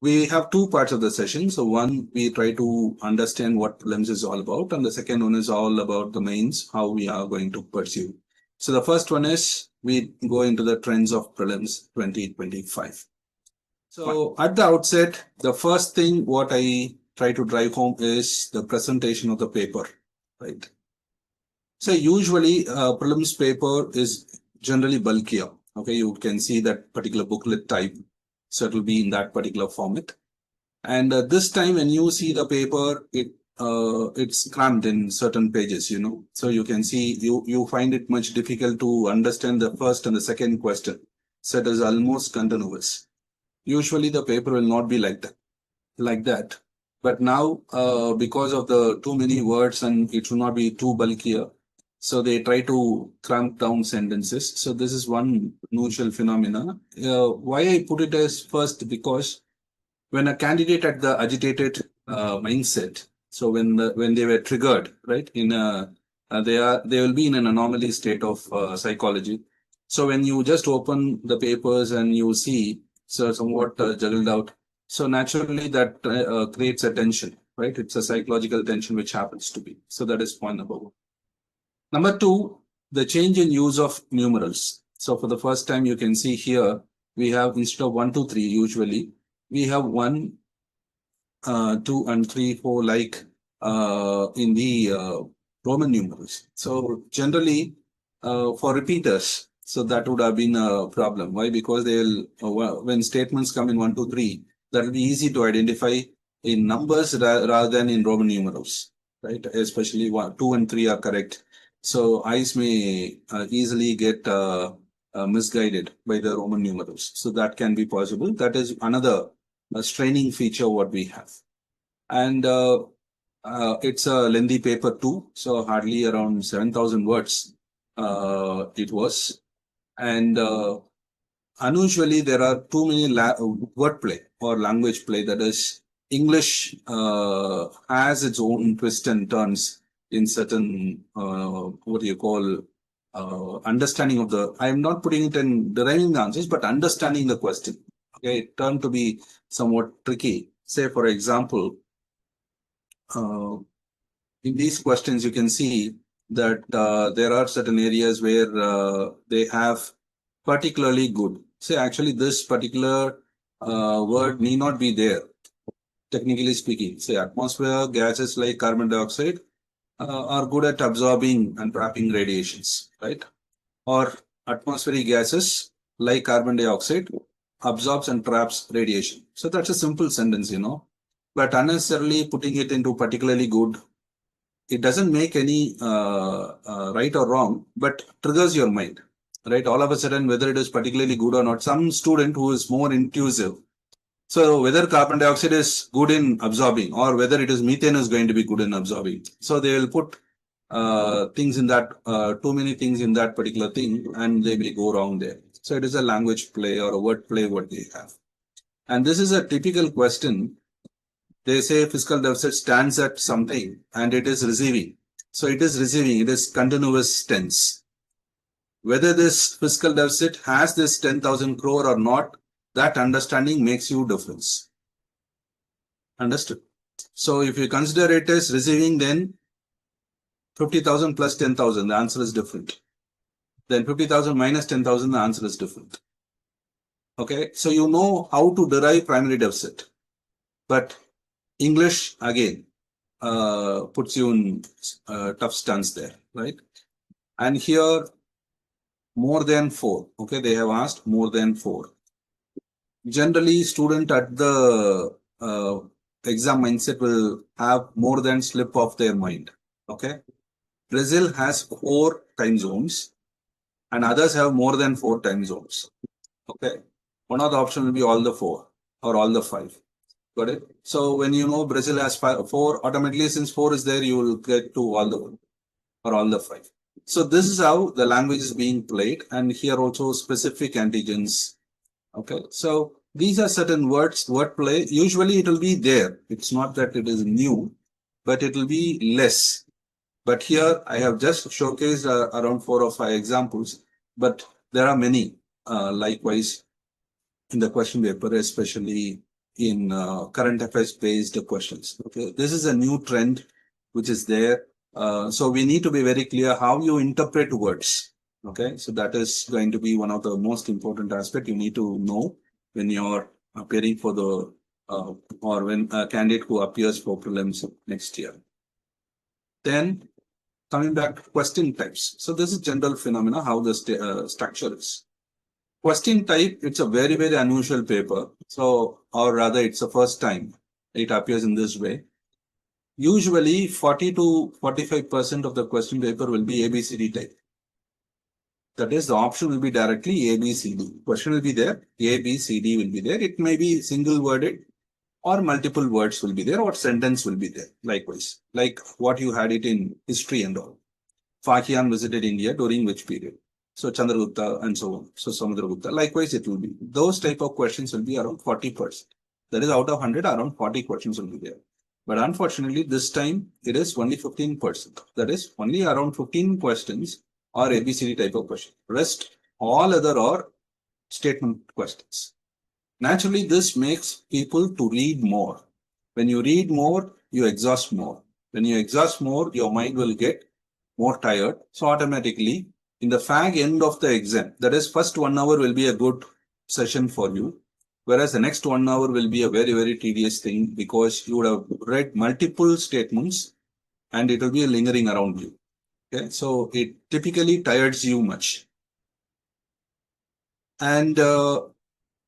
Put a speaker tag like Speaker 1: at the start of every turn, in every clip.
Speaker 1: We have two parts of the session. So one, we try to understand what prelims is all about, and the second one is all about the mains, how we are going to pursue. So the first one is we go into the trends of prelims 2025. So at the outset, the first thing what I try to drive home is the presentation of the paper, right? So usually prelims paper is generally bulkier. Okay, you can see that particular booklet type. So it will be in that particular format. And this time when you see the paper, it's crammed in certain pages, So you can see you find it much difficult to understand the first and the second question. So it is almost continuous. Usually the paper will not be like that. But now, because of the too many words and it should not be too bulkier, so they try to cramp down sentences. So this is one unusual phenomena. Why I put it as first, because when a candidate at the agitated mindset, so when they were triggered, right, they will be in an anomaly state of psychology. So when you just open the papers and you see so somewhat juggled out, so naturally that creates a tension, right? It's a psychological tension which happens to be. So that is point number one. Number two, the change in use of numerals. So for the first time, you can see here we have, instead of 1, 2, 3, usually we have 1, 2, and 3, 4 like in the Roman numerals. So generally for repeaters, so that would have been a problem. Why? Because they'll when statements come in 1, 2, 3, that will be easy to identify in numbers rather than in Roman numerals, right? Especially 1, 2, and 3 are correct. So eyes may easily get misguided by the Roman numerals. So that can be possible. That is another straining feature what we have. And it's a lengthy paper too, so hardly around 7,000 words it was. And unusually, there are too many wordplay or language play. That is, English has its own twists and turns in certain, what do you call, understanding of the, I'm not putting it in deriving the answers, but understanding the question. Okay, it turned to be somewhat tricky. Say, for example, in these questions, you can see that there are certain areas where they have particularly good. Say, actually, this particular word need not be there, technically speaking. Say, atmosphere gases like carbon dioxide are good at absorbing and trapping radiations, right? Or atmospheric gases like carbon dioxide absorbs and traps radiation. So that's a simple sentence, but unnecessarily putting it into particularly good, it doesn't make any right or wrong, but triggers your mind, right? All of a sudden, whether it is particularly good or not, some student who is more intuitive. So whether carbon dioxide is good in absorbing or whether it is methane is going to be good in absorbing. So they will put things in that, too many things in that particular thing, and they may go wrong there. So it is a language play or a word play what they have. And this is a typical question. They say fiscal deficit stands at something and it is receiving. So it is receiving, it is continuous tense. Whether this fiscal deficit has this 10,000 crore or not, that understanding makes you difference. Understood? So if you consider it as receiving, then 50,000 plus 10,000, the answer is different. Then 50,000 minus 10,000, the answer is different. Okay, so you know how to derive primary deficit. But English, again, puts you in tough stance there, right? And here, more than 4. Okay, they have asked more than 4. Generally, student at the exam mindset will have more than slip of their mind. Okay, Brazil has 4 time zones, and others have more than 4 time zones. Okay, one of the options will be all the 4 or all the 5. Got it? So when you know Brazil has 4, automatically since 4 is there, you will get to all the or all the 5. So this is how the language is being played, and here also specific antigens. Okay, so these are certain words, wordplay. Usually it will be there. It's not that it is new, but it will be less. But here I have just showcased around 4 or 5 examples, but there are many likewise in the question paper, especially in current affairs based questions. Okay, this is a new trend which is there. So we need to be very clear how you interpret words. Okay, so that is going to be one of the most important aspect you need to know when you're appearing for the or when a candidate who appears for prelims next year. Then coming back to question types. So this is general phenomena how the structure is. Question type, it's a very, very unusual paper. So, or rather, it's the first time it appears in this way. Usually, 40 to 45% of the question paper will be ABCD type. That is, the option will be directly ABCD. Question will be there, ABCD will be there. It may be single worded or multiple words will be there or sentence will be there. Likewise, like what you had it in history and all. Fakhian visited India during which period? So Chandragupta and so on. So Samudragupta. Likewise, it will be. Those type of questions will be around 40%. That is out of 100, around 40 questions will be there. But unfortunately, this time it is only 15%. That is only around 15 questions are ABCD type of question. Rest, all other are statement questions. Naturally, this makes people to read more. When you read more, you exhaust more. When you exhaust more, your mind will get more tired. So automatically, in the fag end of the exam, that is first 1 hour will be a good session for you. Whereas the next 1 hour will be a very, very tedious thing because you would have read multiple statements and it will be lingering around you. Okay, so it typically tires you much. And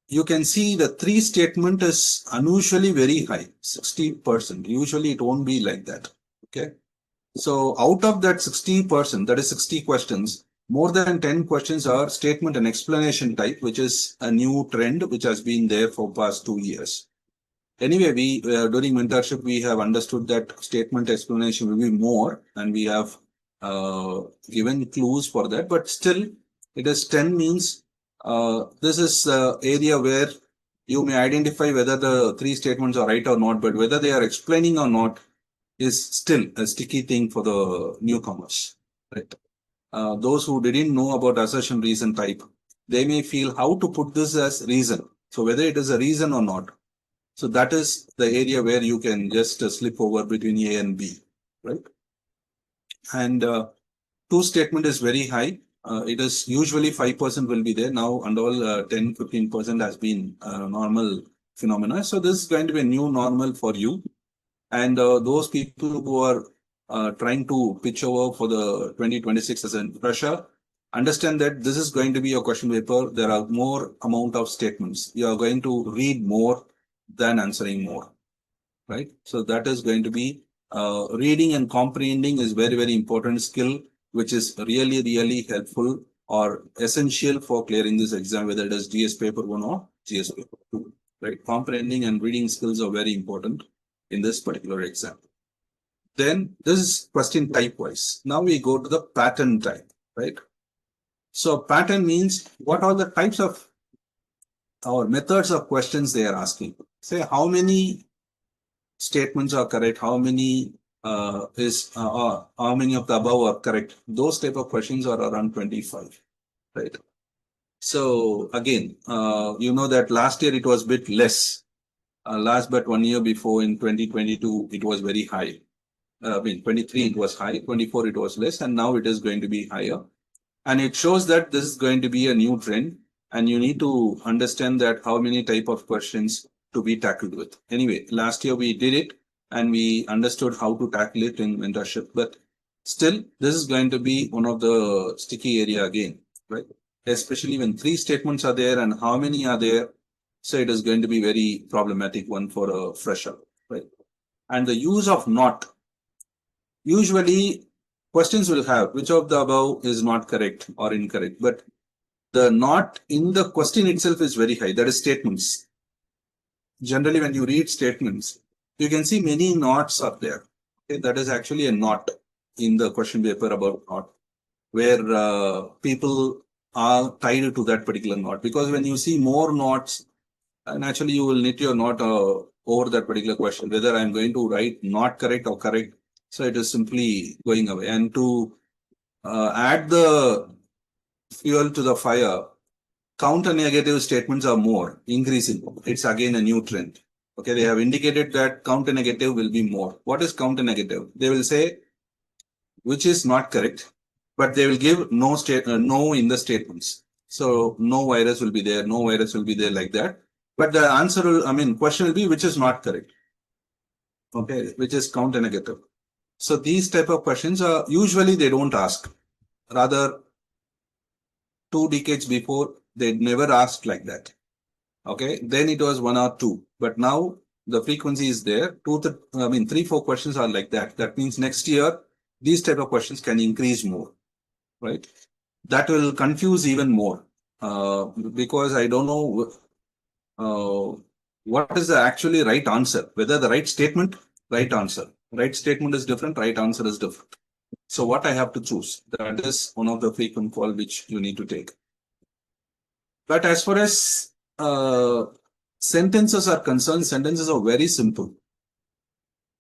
Speaker 1: you can see the 3 statement is unusually very high, 60%. Usually it won't be like that. Okay. So out of that 60%, that is 60 questions, more than 10 questions are statement and explanation type, which is a new trend which has been there for past 2 years. Anyway, we during mentorship, we have understood that statement explanation will be more and we have given clues for that. But still, it is 10 means this is area where you may identify whether the 3 statements are right or not, but whether they are explaining or not is still a sticky thing for the newcomers, right? Those who didn't know about assertion reason type, they may feel how to put this as reason. So whether it is a reason or not. So that is the area where you can just slip over between A and B, right? And 2 statement is very high. It is usually 5% will be there now, and all 10-15% has been normal phenomena. So this is going to be a new normal for you. And those people who are trying to pitch over for the 2026 as a fresher, understand that this is going to be a question paper. There are more amount of statements. You are going to read more than answering more, right? So that is going to be reading and comprehending is very, very important skill, which is really, really helpful or essential for clearing this exam, whether it is GS paper 1 or GS paper 2, right? Comprehending and reading skills are very important in this particular exam. Then this is question type wise. Now we go to the pattern type, right? So pattern means what are the types of or methods of questions they are asking. Say how many statements are correct, how many how many of the above are correct. Those type of questions are around 25, right? So again, you know that last year it was a bit less. Last but 1 year before in 2022, it was very high. I mean, 23 it was high, 24 it was less, and now it is going to be higher. And it shows that this is going to be a new trend, and you need to understand that how many type of questions to be tackled with. Anyway, last year we did it, and we understood how to tackle it in mentorship. But still, this is going to be one of the sticky area again, right? Especially when 3 statements are there and how many are there. So it is going to be very problematic one for a fresher, right? And the use of not. Usually questions will have which of the above is not correct or incorrect, but the not in the question itself is very high. That is statements. Generally, when you read statements, you can see many nots are there. Okay, that is actually a not in the question paper about not, where people are tied to that particular not. Because when you see more nots, naturally you will knit your knot over that particular question, whether I'm going to write not correct or correct. So it is simply going away. And to add the fuel to the fire, counter negative statements are more increasing. It's again a new trend. Okay, they have indicated that counter negative will be more. What is counter negative? They will say which is not correct, but they will give no in the statements. So no virus will be there, no virus will be there like that. But the answer will, I mean, question will be which is not correct. Okay, which is counter negative. So these type of questions are usually they don't ask. Rather, 2 decades before they never asked like that. Okay, then it was 1 or 2, but now the frequency is there. 3, 4 questions are like that. That means next year these type of questions can increase more, right? That will confuse even more because I don't know what is the actually right answer. Whether the right answer, right statement is different, right answer is different. So what I have to choose, that is one of the frequent call which you need to take. But as far as sentences are concerned, sentences are very simple.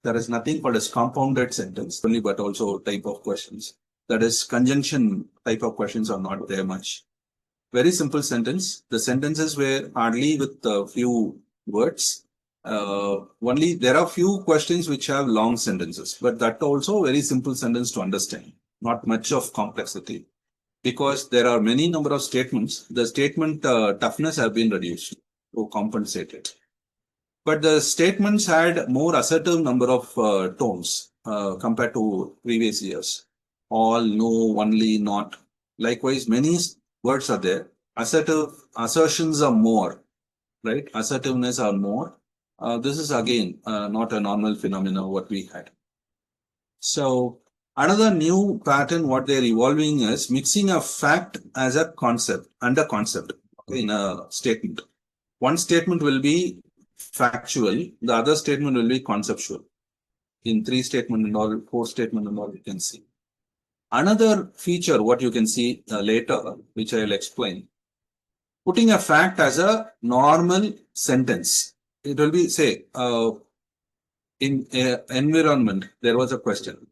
Speaker 1: There is nothing called as compounded sentence, only but also type of questions. That is conjunction type of questions are not there much. Very simple sentence. The sentences were hardly with a few words. Only there are few questions which have long sentences, but that also very simple sentence to understand. Not much of complexity because there are many number of statements. The statement toughness have been reduced to compensate it. But the statements had more assertive number of tones compared to previous years. All, no, only, not. Likewise, many words are there. Assertions are more, right? Assertiveness are more. This is again not a normal phenomenon what we had. So another new pattern what they're evolving is mixing a fact as a concept under concept in a statement. One statement will be factual, the other statement will be conceptual. In 3 statement and all, 4 statement and all, you can see. Another feature, what you can see later, which I will explain, putting a fact as a normal sentence. It will be, say, in environment, there was a question.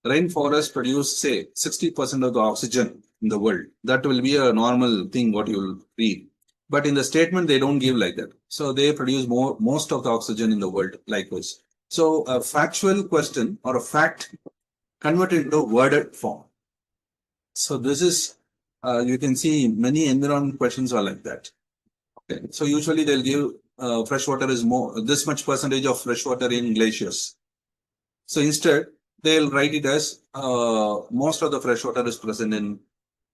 Speaker 1: Rainforests produce, say, 60% of the oxygen in the world. That will be a normal thing what you will read. But in the statement, they don't give like that. So they produce most of the oxygen in the world, likewise. So a factual question or a fact converted into worded form. So this is, you can see many environment questions are like that. Okay. So usually they'll give fresh water is more, this much percentage of fresh water in glaciers. So instead, they'll write it as most of the fresh water is present in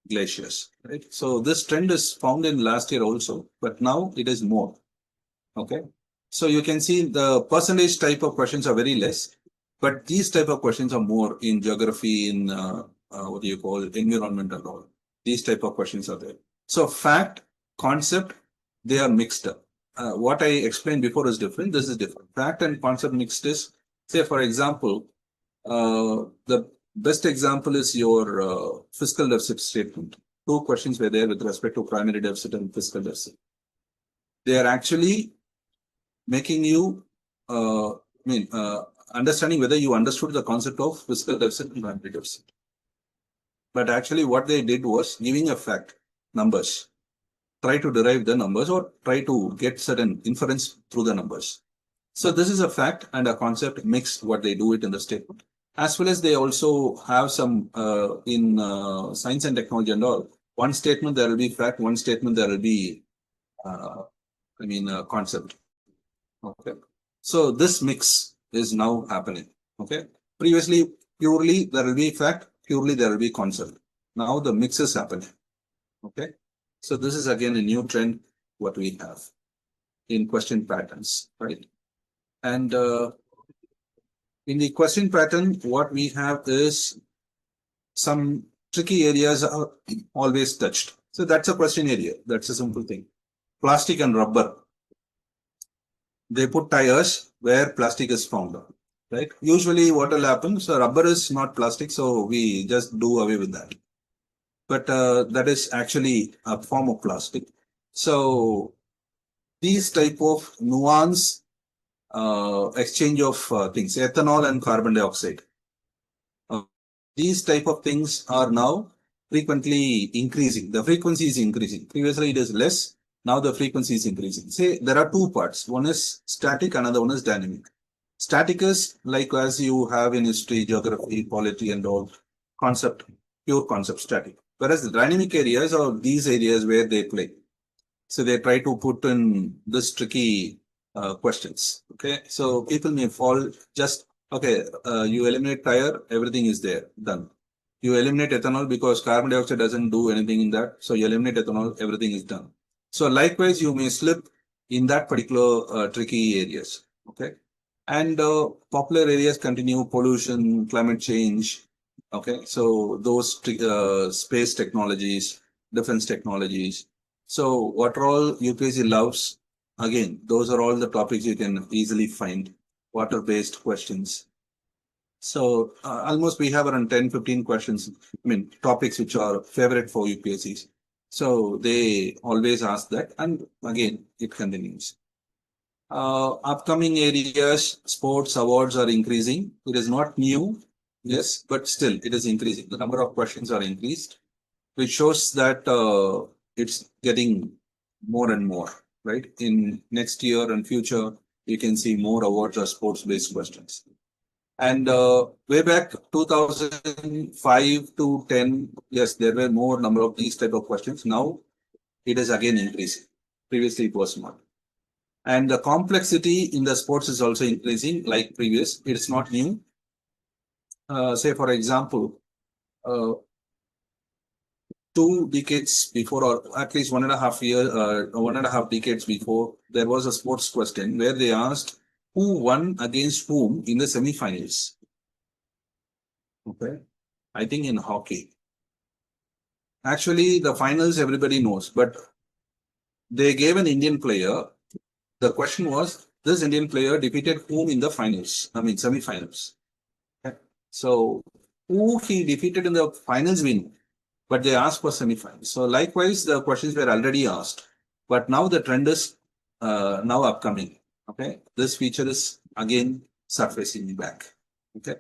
Speaker 1: glaciers, right? So this trend is found in last year also, but now it is more. Okay. So you can see the percentage type of questions are very less, but these type of questions are more in geography, in what do you call environment and all. These type of questions are there. So fact, concept, they are mixed up. What I explained before is different. This is different. Fact and concept mixed is, say, for example, the best example is your fiscal deficit statement. 2 questions were there with respect to primary deficit and fiscal deficit. They are actually making you, understanding whether you understood the concept of fiscal deficit and primary deficit. But actually, what they did was giving a fact, numbers. Try to derive the numbers or try to get certain inference through the numbers. So this is a fact and a concept mixed what they do it in the statement. As well as they also have some in science and technology and all. One statement there will be fact, one statement there will be, concept. Okay. So this mix is now happening. Okay. Previously, purely there will be fact, purely there will be concept. Now the mix is happening. Okay. So this is again a new trend what we have in question patterns, right? And in the question pattern, what we have is some tricky areas are always touched. So that's a question area. That's a simple thing. Plastic and rubber. They put tires where plastic is found, right? Usually what will happen, so rubber is not plastic, so we just do away with that. But that is actually a form of plastic. So these type of nuance exchange of things, ethanol and carbon dioxide. These type of things are now frequently increasing. The frequency is increasing. Previously, it is less. Now the frequency is increasing. Say there are two parts. One is static, another one is dynamic. Static is like as you have in history, geography, polity, and all concept, pure concept static. Whereas the dynamic areas are these areas where they play. So they try to put in this tricky questions. Okay, so people may fall just okay. You eliminate tire, everything is there, done. You eliminate ethanol because carbon dioxide doesn't do anything in that. So you eliminate ethanol, everything is done. So likewise, you may slip in that particular tricky areas. Okay, and popular areas continue pollution, climate change. Okay, so those space technologies, defense technologies. So what all UPSC loves, again, those are all the topics you can easily find, water-based questions. So almost we have around 10, 15 questions, I mean, topics which are favorite for UPSCs. So they always ask that, and again, it continues. Upcoming areas, sports awards are increasing. It is not new, yes, but still it is increasing. The number of questions are increased, which shows that it's getting more and more, right? In next year and future, you can see more awards or sports-based questions. And way back 2005 to 10, yes, there were more number of these type of questions. Now it is again increasing. Previously it was not. And the complexity in the sports is also increasing like previous. It's not new. Say, for example, 2 decades before, or at least 1.5 decades before, there was a sports question where they asked who won against whom in the semi-finals. Okay. I think in hockey. Actually, the finals everybody knows, but they gave an Indian player. The question was, this Indian player defeated whom in the finals? I mean, semi-finals. Okay. So, who he defeated in the finals win, but they asked for semi-finals. So, likewise, the questions were already asked, but now the trend is now upcoming. Okay, this feature is again surfacing back. Okay,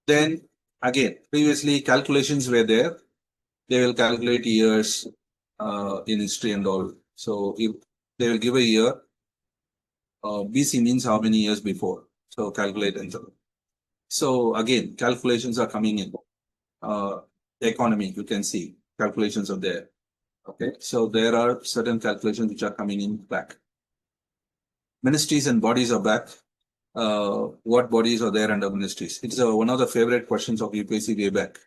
Speaker 1: then again, previously calculations were there. They will calculate years in history and all. So, if they will give a year, BC means how many years before. So calculate and so. So again, calculations are coming in. Economy, you can see calculations are there. Okay, so there are certain calculations which are coming in back. Ministries and bodies are back. What bodies are there under ministries? It's one of the favorite questions of UPSC way back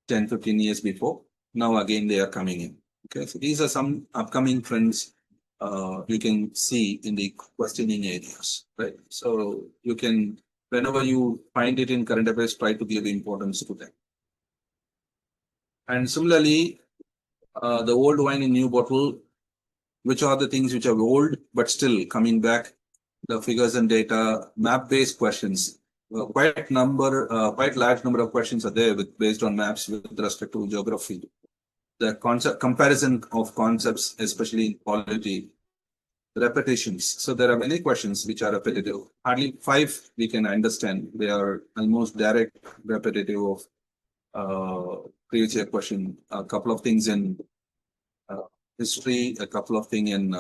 Speaker 1: 10, 15 years before. Now again, they are coming in. Okay, so these are some upcoming trends you can see in the questioning areas, right? So you can, whenever you find it in current affairs, try to give importance to them. And similarly, the old wine in new bottle, which are the things which are old but still coming back, the figures and data, map-based questions. Quite large number of questions are there based on maps with respect to geography. The concept comparison of concepts, especially in quality, repetitions. So there are many questions which are repetitive. Hardly 5 we can understand. They are almost direct repetitive of previous year question. A couple of things in history, a couple of things in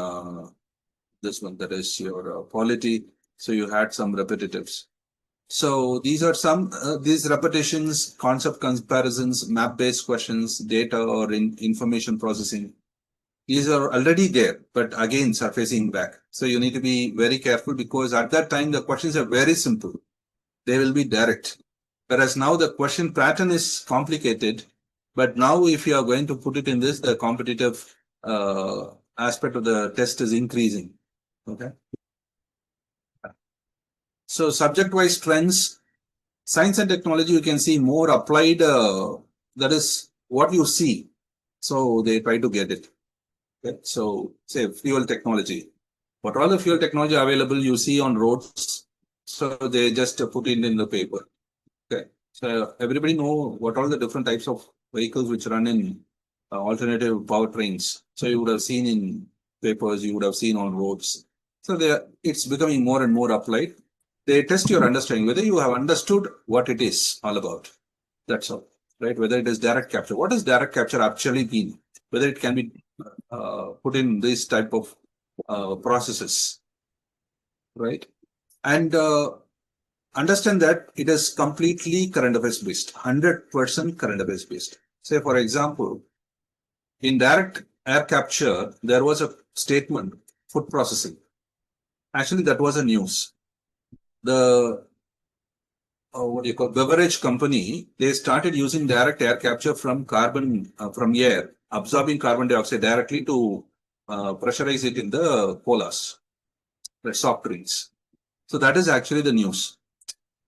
Speaker 1: this one, that is your polity. So you had some repetitives. So these are some these repetitions, concept comparisons, map-based questions, data or information processing. These are already there, but again surfacing back. So you need to be very careful because at that time the questions are very simple. They will be direct. Whereas now the question pattern is complicated. But now if you are going to put it in this, the competitive aspect of the test is increasing. Okay. So subject-wise trends, science and technology, you can see more applied, that is what you see. So they try to get it. Okay. So say fuel technology. What all the fuel technology available you see on roads. So they just put it in the paper. Okay. So everybody know what all the different types of vehicles which run in alternative powertrains. So you would have seen in papers, you would have seen on roads. So it's becoming more and more applied. They test your understanding, whether you have understood what it is all about. That's all, right? Whether it is direct capture. What does direct capture actually mean? Whether it can be put in this type of processes, right? And understand that it is completely current affairs based, 100% current affairs based. Say, for example, in direct air capture, there was a statement, food processing. Actually, that was a news. The what do you call beverage company, they started using direct air capture from from air, absorbing carbon dioxide directly to pressurize it in the colas, the soft drinks. So that is actually the news.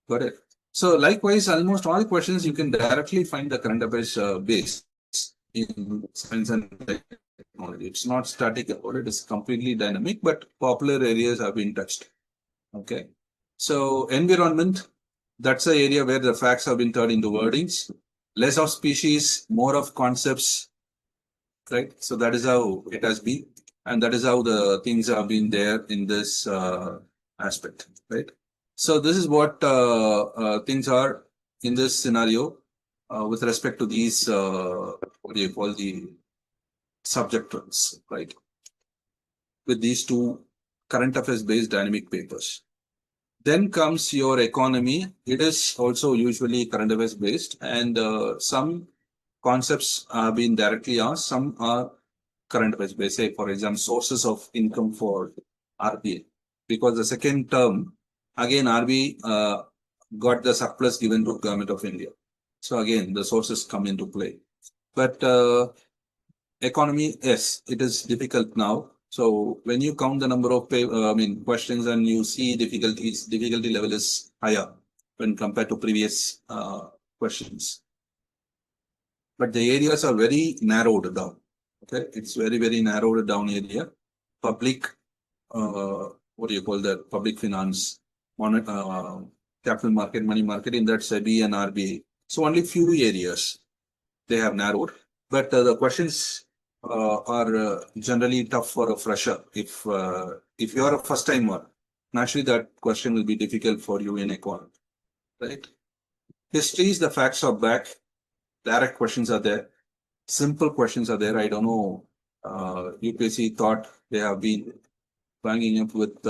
Speaker 1: Got it. So likewise, almost all questions you can directly find the current affairs base in science and technology. It's not static about it; it's completely dynamic. But popular areas have been touched. Okay. So environment, that's the area where the facts have been turned into wordings. Less of species, more of concepts. Right. So that is how it has been, and that is how the things have been there in this aspect. Right. So this is what things are in this scenario with respect to these what do you call the subject terms, right? With these two current affairs based dynamic papers. Then comes your economy. It is also usually current affairs based, and some concepts have been directly asked. Some are current affairs based. Say, for example, sources of income for RBI, because the second term again RBI got the surplus given to Government of India. So again, the sources come into play. But economy, yes, it is difficult now. So when you count the number of questions and you see difficulty level is higher when compared to previous questions. But the areas are very narrowed down. Okay, it's very narrowed down area. Public, what do you call that? Public finance, capital market, money market. In that SEBI and RBI. So only few areas they have narrowed. But the questions are generally tough for a fresher. If you are a first timer, naturally that question will be difficult for you in econ, right? Histories, the facts are back. Direct questions are there. Simple questions are there. I don't know. UPSC thought they have been banging up with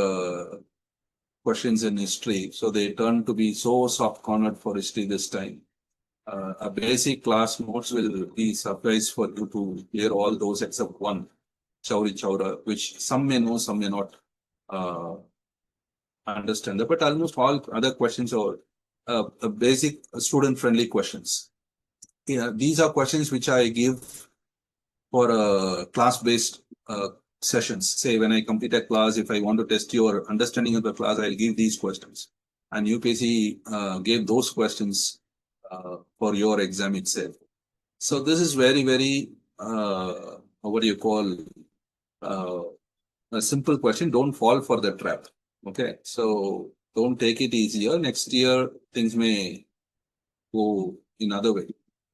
Speaker 1: questions in history, so they turned to be so soft cornered for history this time. A basic class notes will be suffice for you to hear all those except one, Chauri Chaura, which some may know, some may not understand. But almost all other questions are basic student-friendly questions. Yeah, these are questions which I give for class-based sessions. Say when I complete a class, if I want to test your understanding of the class, I'll give these questions. And UPSC gave those questions for your exam itself. So this is very what do you call a simple question. Don't fall for the trap. Okay, so don't take it easier. Next year things may go in other way.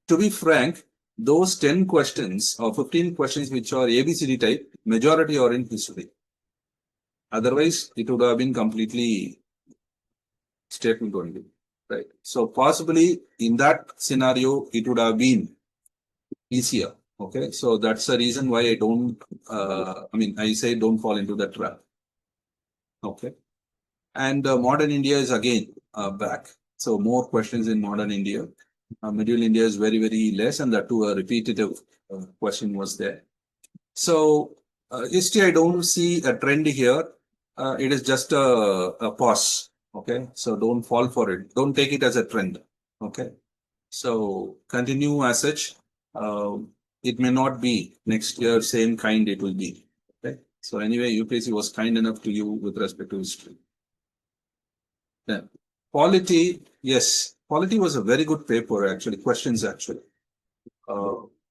Speaker 1: To be frank, those 10 questions or 15 questions which are ABCD type, majority are in history. Otherwise, it would have been completely statement only. Right. So possibly in that scenario, it would have been easier. Okay. So that's the reason why I don't, I say don't fall into that trap. Okay. And modern India is again back. So more questions in modern India. Medieval India is very less, and that too a repetitive question was there. So history, I don't see a trend here. It is just a pause. Okay, so don't fall for it. Don't take it as a trend. Okay, so continue as such. It may not be next year same kind it will be. Okay, so anyway, UPSC was kind enough to you with respect to history. Then polity, yes, polity was a very good paper actually. Questions actually.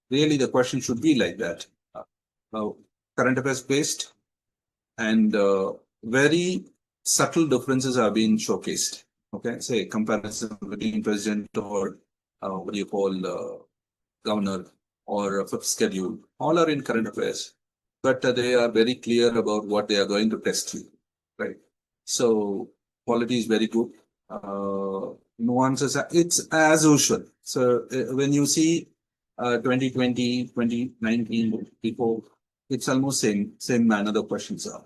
Speaker 1: Really, the question should be like that. Current affairs based and very subtle differences are being showcased. Okay, say comparison between president or what do you call governor or fifth schedule, all are in current affairs, but they are very clear about what they are going to test you, right? So quality is very good. Nuances, it's as usual. So when you see 2020, 2019, before It's almost same manner the questions are.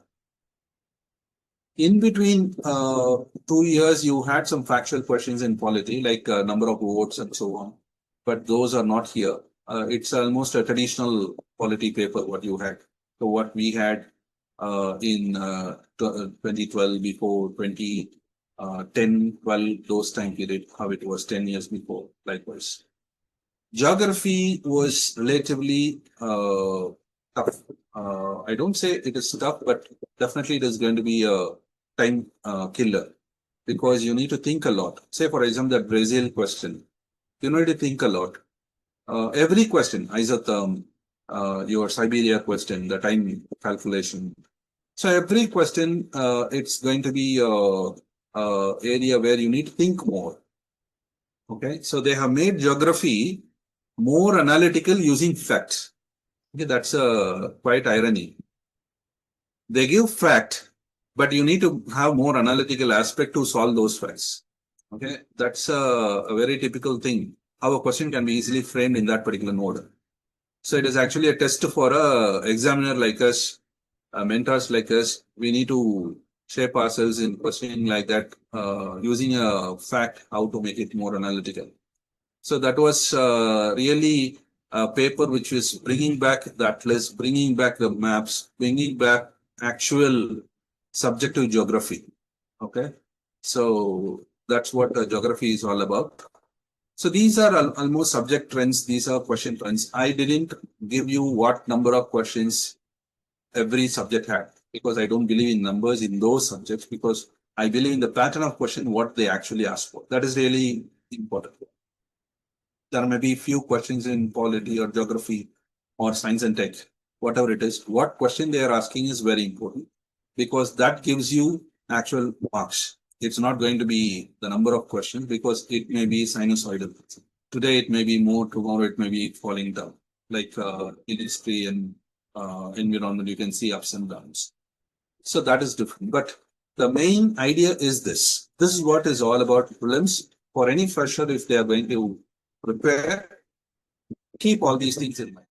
Speaker 1: In between 2 years, you had some factual questions in polity, like number of votes and so on. But those are not here. It's almost a traditional polity paper, what you had. So what we had in 2012, before 2010, 12, those time period, how it was 10 years before, likewise. Geography was relatively tough. I don't say it is tough, but definitely it is going to be a time killer because you need to think a lot. Say, for example, that Brazil question, you need to think a lot. Every question, isotherm, your Siberia question, the time calculation. So every question, it's going to be area where you need to think more. Okay, so they have made geography more analytical using facts. Okay, that's a quite irony. They give fact, but you need to have more analytical aspect to solve those facts. Okay, that's a very typical thing. How a question can be easily framed in that particular mode. So it is actually a test for a examiner like us, mentors like us. We need to shape ourselves in questioning like that, using a fact, how to make it more analytical. So that was really a paper which was bringing back the atlas, bringing back the maps, bringing back actual subjective geography. Okay, so that's what geography is all about. So these are almost subject trends. These are question trends. I didn't give you what number of questions every subject had because I don't believe in numbers in those subjects because I believe in the pattern of question, what they actually ask for. That is really important. There may be few questions in polity or geography or science and tech, whatever it is. What question they are asking is very important because that gives you actual marks. It's not going to be the number of questions because it may be sinusoidal. Today it may be more, tomorrow it may be falling down. Like in history and environment, you can see ups and downs. So that is different. But the main idea is this. This is what is all about prelims. For any fresher, if they are going to prepare, keep all these things in mind.